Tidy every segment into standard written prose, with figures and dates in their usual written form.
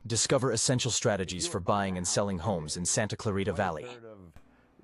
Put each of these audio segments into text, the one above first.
Discover essential strategies for buying and selling homes in Santa Clarita Valley.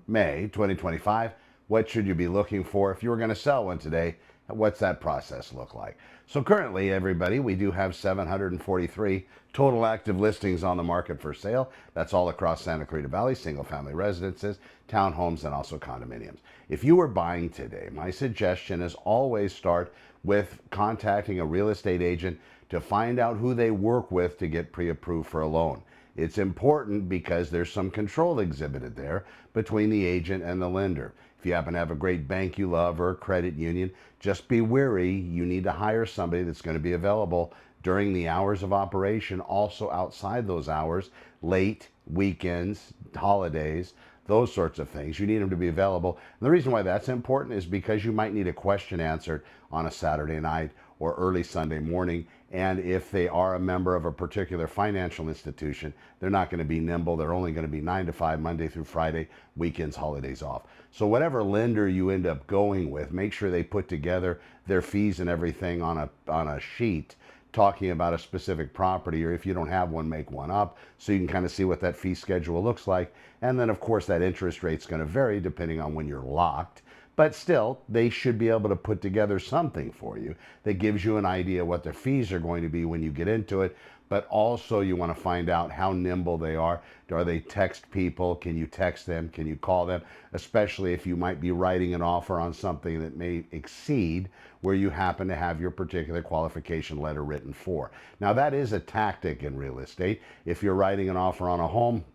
May 2025. What should you be looking for if you were going to sell one today? What's that process look like? So currently, everybody, we do have 743 total active listings on the market for sale. That's all across Santa Clarita Valley, single family residences, townhomes, and also condominiums. If you were buying today, my suggestion is always start with contacting a real estate agent to find out who they work with to get pre-approved for a loan. It's important because there's some control exhibited there between the agent and the lender. If you happen to have a great bank you love or a credit union, just be wary. You need to hire somebody that's going to be available during the hours of operation, also outside those hours, late, weekends, holidays, those sorts of things. You need them to be available. And the reason why that's important is because you might need a question answered on a Saturday night or early Sunday morning. And if they are a member of a particular financial institution, they're not going to be nimble. They're only going to be 9 to 5, Monday through Friday, weekends, holidays off. So whatever lender you end up going with, make sure they put together their fees and everything on a sheet talking about a specific property, or if you don't have one, make one up so you can kind of see what that fee schedule looks like. And then of course that interest rate's going to vary depending on when you're locked. But still, they should be able to put together something for you that gives you an idea what their fees are going to be when you get into it. But also you want to find out how nimble they are. Are they text people? Can you text them? Can you call them? Especially if you might be writing an offer on something that may exceed where you happen to have your particular qualification letter written for. Now that is a tactic in real estate. If you're writing an offer on a home,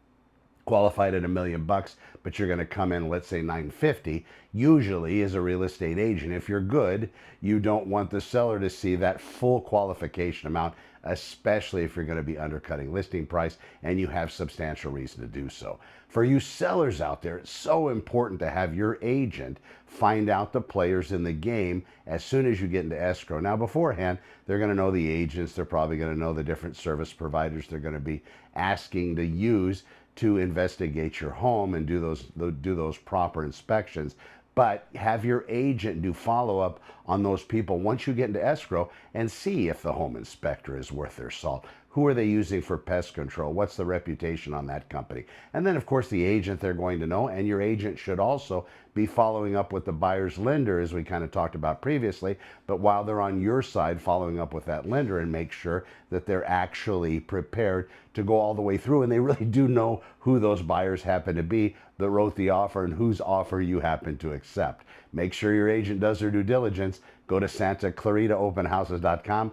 qualified at $1,000,000, but you're going to come in, let's say 950. Usually, as a real estate agent, if you're good, you don't want the seller to see that full qualification amount, especially if you're going to be undercutting listing price and you have substantial reason to do so. For you sellers out there, it's so important to have your agent find out the players in the game as soon as you get into escrow. Now, beforehand, they're going to know the agents. They're probably going to know the different service providers they're going to be asking to use to investigate your home and do those proper inspections. But have your agent do follow-up on those people once you get into escrow and see if the home inspector is worth their salt. Who are they using for pest control? What's the reputation on that company? And then, of course, the agent they're going to know, and your agent should also be following up with the buyer's lender, as we kind of talked about previously, but while they're on your side, following up with that lender and make sure that they're actually prepared to go all the way through, and they really do know who those buyers happen to be that wrote the offer and whose offer you happen to accept. Make sure your agent does their due diligence. Go to SantaClaritaOpenHouses.com.